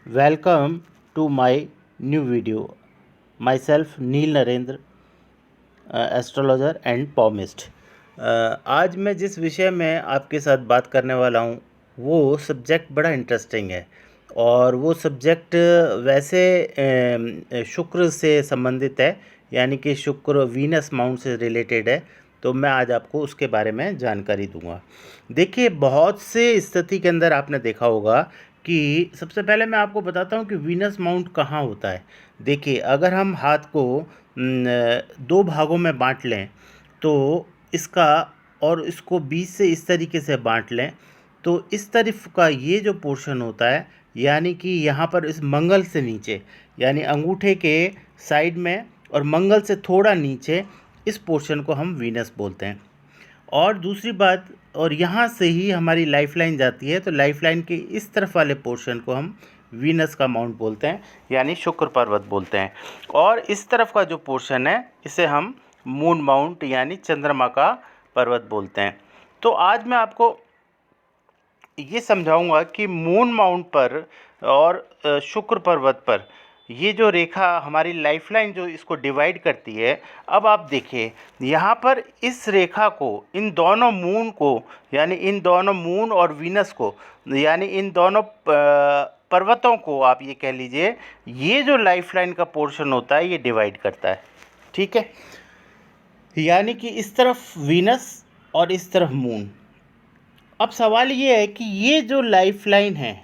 Welcome to my new video. Myself Neel Narendra, astrologer and palmist. आज मैं जिस विषय में आपके साथ बात करने वाला हूँ वो सब्जेक्ट बड़ा इंटरेस्टिंग है और वो सब्जेक्ट वैसे शुक्र से संबंधित है, यानी कि शुक्र वीनस माउंट से रिलेटेड है। तो मैं आज आपको उसके बारे में जानकारी दूंगा। देखिए, बहुत से स्थिति के अंदर आपने देखा होगा कि सबसे पहले मैं आपको बताता हूँ कि वीनस माउंट कहाँ होता है। देखिए, अगर हम हाथ को दो भागों में बांट लें तो इसका और इसको बीच से इस तरीके से बांट लें तो इस तरफ का ये जो पोर्शन होता है, यानी कि यहाँ पर इस मंगल से नीचे, यानी अंगूठे के साइड में और मंगल से थोड़ा नीचे, इस पोर्शन को हम वीनस बोलते हैं। और दूसरी बात, और यहाँ से ही हमारी लाइफलाइन जाती है, तो लाइफलाइन के इस तरफ वाले पोर्शन को हम वीनस का माउंट बोलते हैं, यानी शुक्र पर्वत बोलते हैं। और इस तरफ का जो पोर्शन है इसे हम मून माउंट यानी चंद्रमा का पर्वत बोलते हैं। तो आज मैं आपको ये समझाऊंगा कि मून माउंट पर और शुक्र पर्वत पर ये जो रेखा हमारी लाइफलाइन जो इसको डिवाइड करती है। अब आप देखिए, यहाँ पर इस रेखा को, इन दोनों मून को, यानी इन दोनों मून और वीनस को, यानी इन दोनों पर्वतों को आप ये कह लीजिए, ये जो लाइफलाइन का पोर्शन होता है ये डिवाइड करता है। ठीक है, यानी कि इस तरफ वीनस और इस तरफ मून। अब सवाल ये है कि ये जो लाइफलाइन है,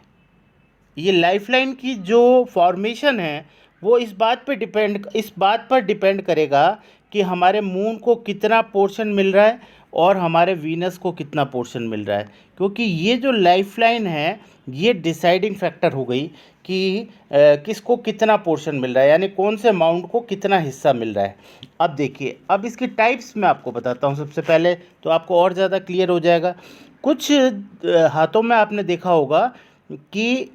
ये लाइफलाइन की जो फॉर्मेशन है वो इस बात पर डिपेंड करेगा कि हमारे मून को कितना पोर्शन मिल रहा है और हमारे वीनस को कितना पोर्शन मिल रहा है। क्योंकि ये जो लाइफलाइन है ये डिसाइडिंग फैक्टर हो गई कि किसको कितना पोर्शन मिल रहा है, यानी कौन से माउंट को कितना हिस्सा मिल रहा है। अब देखिए, अब इसकी टाइप्स मैं आपको बताता हूँ सबसे पहले, तो आपको और ज़्यादा क्लियर हो जाएगा। कुछ हाथों में आपने देखा होगा कि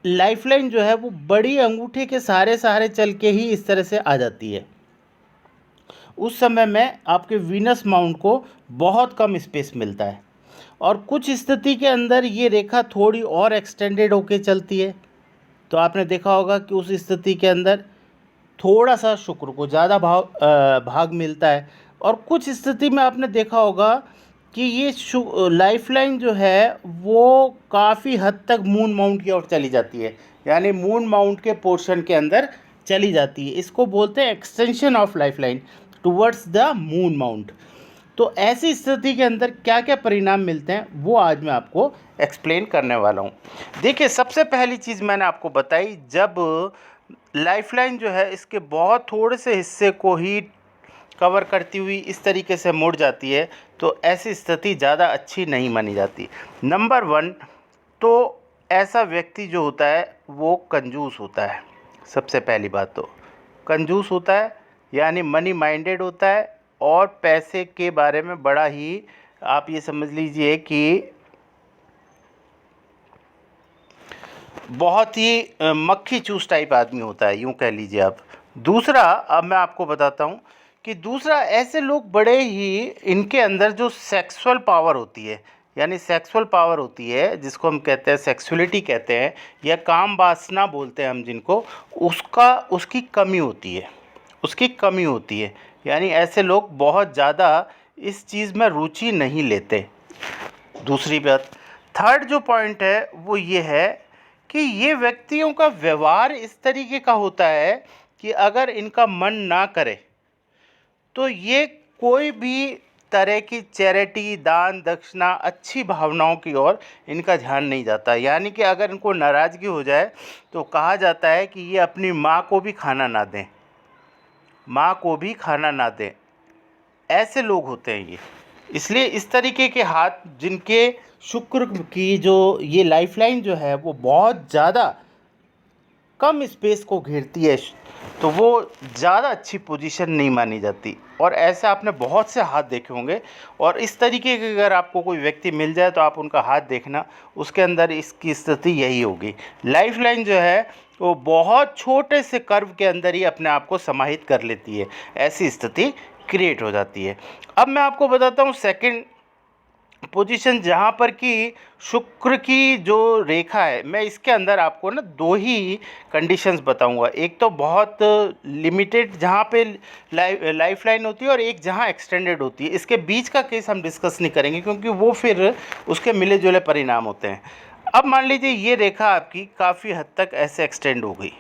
लाइफलाइन जो है वो बड़ी अंगूठे के सहारे सहारे चल के ही इस तरह से आ जाती है। उस समय में आपके वीनस माउंट को बहुत कम स्पेस मिलता है और कुछ स्थिति के अंदर ये रेखा थोड़ी और एक्सटेंडेड होके चलती है। तो आपने देखा होगा कि उस स्थिति के अंदर थोड़ा सा शुक्र को ज़्यादा भाग मिलता है। और कुछ स्थिति में आपने देखा होगा कि ये लाइफलाइन जो है वो काफ़ी हद तक मून माउंट की ओर चली जाती है, यानी मून माउंट के पोर्शन के अंदर चली जाती है। इसको बोलते हैं extension of lifeline towards the moon mount. तो ऐसी स्थिति के अंदर क्या क्या परिणाम मिलते हैं वो आज मैं आपको एक्सप्लेन करने वाला हूँ। देखिए, सबसे पहली चीज़ मैंने आपको बताई, जब लाइफलाइन जो है इसके बहुत थोड़े से हिस्से को ही कवर करती हुई इस तरीके से मुड़ जाती है तो ऐसी स्थिति ज़्यादा अच्छी नहीं मानी जाती। नंबर 1, तो ऐसा व्यक्ति जो होता है वो कंजूस होता है। सबसे पहली बात तो कंजूस होता है, यानी मनी माइंडेड होता है और पैसे के बारे में बड़ा ही, आप ये समझ लीजिए कि बहुत ही मक्खी चूस टाइप आदमी होता है, यूँ कह लीजिए आप। दूसरा, अब मैं आपको बताता हूँ कि दूसरा, ऐसे लोग बड़े ही, इनके अंदर जो सेक्सुअल पावर होती है, यानी सेक्सुअल पावर होती है जिसको हम कहते हैं सेक्सुअलिटी कहते हैं या काम वासना बोलते हैं हम जिनको, उसकी कमी होती है, उसकी कमी होती है। यानी ऐसे लोग बहुत ज़्यादा इस चीज़ में रुचि नहीं लेते। दूसरी बात, थर्ड जो पॉइंट है वो ये है कि ये व्यक्तियों का व्यवहार इस तरीके का होता है कि अगर इनका मन ना करे तो ये कोई भी तरह की चैरिटी, दान दक्षिणा, अच्छी भावनाओं की ओर इनका ध्यान नहीं जाता। यानी कि अगर इनको नाराज़गी हो जाए तो कहा जाता है कि ये अपनी माँ को भी खाना ना दें, माँ को भी खाना ना दें। ऐसे लोग होते हैं ये। इसलिए इस तरीके के हाथ जिनके शुक्र की जो ये लाइफलाइन जो है वो बहुत ज़्यादा कम स्पेस को घेरती है, तो वो ज़्यादा अच्छी पोजीशन नहीं मानी जाती। और ऐसे आपने बहुत से हाथ देखे होंगे और इस तरीके के अगर आपको कोई व्यक्ति मिल जाए तो आप उनका हाथ देखना, उसके अंदर इसकी स्थिति यही होगी। लाइफलाइन जो है वो बहुत छोटे से कर्व के अंदर ही अपने आप को समाहित कर लेती है, ऐसी स्थिति क्रिएट हो जाती है। अब मैं आपको बताता हूँ सेकंड पोजीशन जहाँ पर कि शुक्र की जो रेखा है, मैं इसके अंदर आपको ना दो ही कंडीशंस बताऊंगा। एक तो बहुत लिमिटेड जहाँ पे लाइफ लाइन होती है और एक जहाँ एक्सटेंडेड होती है। इसके बीच का केस हम डिस्कस नहीं करेंगे क्योंकि वो फिर उसके मिले जुले परिणाम होते हैं। अब मान लीजिए ये रेखा आपकी काफ़ी हद तक ऐसे एक्सटेंड हो गई।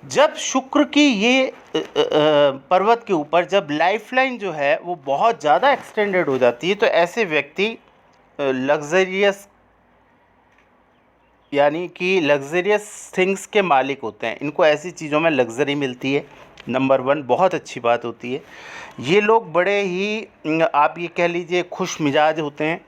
जब शुक्र की ये पर्वत के ऊपर जब लाइफलाइन जो है वो बहुत ज़्यादा एक्सटेंडेड हो जाती है तो ऐसे व्यक्ति लग्जरियस यानी कि लग्जरियस थिंग्स के मालिक होते हैं। इनको ऐसी चीज़ों में लग्जरी मिलती है, नंबर 1 बहुत अच्छी बात होती है। ये लोग बड़े ही आप ये कह लीजिए खुश मिजाज होते हैं।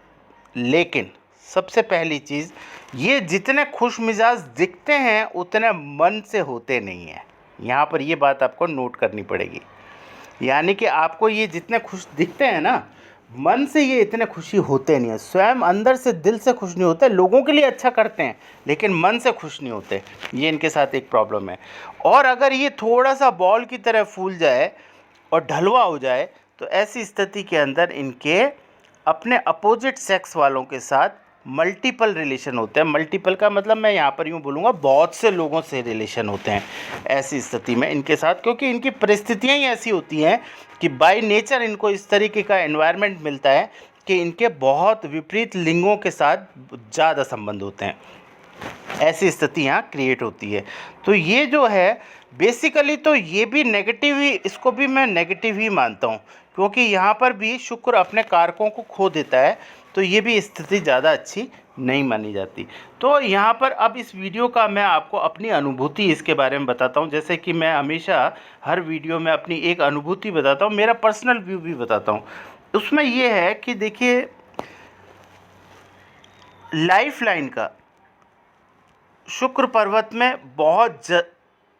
लेकिन सबसे पहली चीज़, ये जितने खुश मिजाज दिखते हैं उतने मन से होते नहीं हैं। यहाँ पर ये बात आपको नोट करनी पड़ेगी। यानी कि आपको ये जितने खुश दिखते हैं ना, मन से ये इतने खुशी होते नहीं हैं। स्वयं अंदर से दिल से खुश नहीं होते, लोगों के लिए अच्छा करते हैं लेकिन मन से खुश नहीं होते। ये इनके साथ एक प्रॉब्लम है। और अगर ये थोड़ा सा बॉल की तरह फूल जाए और ढलवा हो जाए तो ऐसी स्थिति के अंदर इनके अपने अपोजिट सेक्स वालों के साथ मल्टीपल रिलेशन होते हैं। मल्टीपल का मतलब मैं यहाँ पर यूँ बोलूँगा बहुत से लोगों से रिलेशन होते हैं ऐसी स्थिति में इनके साथ, क्योंकि इनकी परिस्थितियाँ ही ऐसी होती हैं कि बाय नेचर इनको इस तरीके का एनवायरनमेंट मिलता है कि इनके बहुत विपरीत लिंगों के साथ ज़्यादा संबंध होते हैं। ऐसी स्थिति यहाँ क्रिएट होती है। तो ये जो है बेसिकली तो ये भी नेगेटिव ही, इसको भी मैं नेगेटिव ही मानता हूँ क्योंकि यहाँ पर भी शुक्र अपने कारकों को खो देता है। तो ये भी स्थिति ज़्यादा अच्छी नहीं मानी जाती। तो यहाँ पर अब इस वीडियो का मैं आपको अपनी अनुभूति इसके बारे में बताता हूँ। जैसे कि मैं हमेशा हर वीडियो में अपनी एक अनुभूति बताता हूँ, मेरा पर्सनल व्यू भी बताता हूँ। उसमें ये है कि देखिए लाइफ लाइन का शुक्र पर्वत में बहुत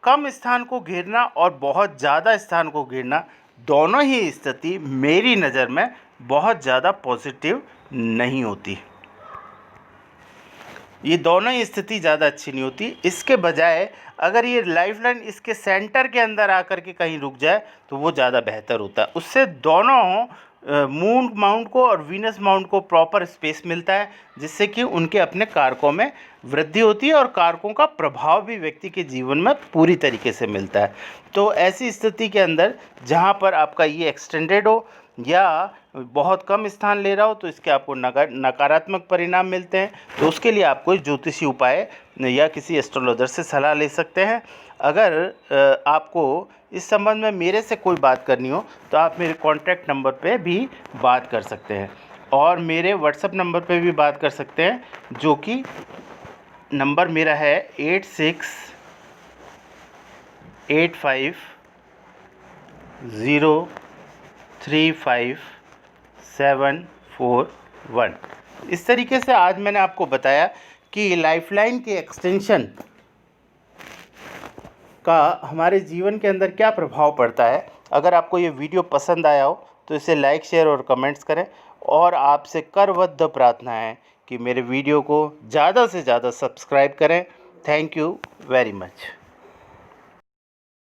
कम स्थान को घेरना और बहुत ज़्यादा स्थान को घेरना, दोनों ही स्थिति मेरी नज़र में बहुत ज़्यादा पॉजिटिव नहीं होती। ये दोनों ही स्थिति ज़्यादा अच्छी नहीं होती। इसके बजाय अगर ये लाइफलाइन इसके सेंटर के अंदर आकर के कहीं रुक जाए तो वो ज़्यादा बेहतर होता है। उससे दोनों मून माउंट को और वीनस माउंट को प्रॉपर स्पेस मिलता है, जिससे कि उनके अपने कारकों में वृद्धि होती है और कारकों का प्रभाव भी व्यक्ति के जीवन में पूरी तरीके से मिलता है। तो ऐसी स्थिति के अंदर जहाँ पर आपका ये एक्सटेंडेड हो या बहुत कम स्थान ले रहा हो तो इसके आपको नकारात्मक परिणाम मिलते हैं। तो उसके लिए आप कोई ज्योतिषी उपाय या किसी एस्ट्रोलॉजर से सलाह ले सकते हैं। अगर आपको इस संबंध में मेरे से कोई बात करनी हो तो आप मेरे कॉन्टैक्ट नंबर पे भी बात कर सकते हैं और मेरे व्हाट्सएप नंबर पे भी बात कर सकते हैं, जो कि नंबर मेरा है 8685035741। इस तरीके से आज मैंने आपको बताया कि लाइफलाइन के एक्सटेंशन का हमारे जीवन के अंदर क्या प्रभाव पड़ता है। अगर आपको ये वीडियो पसंद आया हो तो इसे लाइक, शेयर और कमेंट्स करें। और आपसे करबद्ध प्रार्थना है कि मेरे वीडियो को ज़्यादा से ज़्यादा सब्सक्राइब करें। Thank you very much.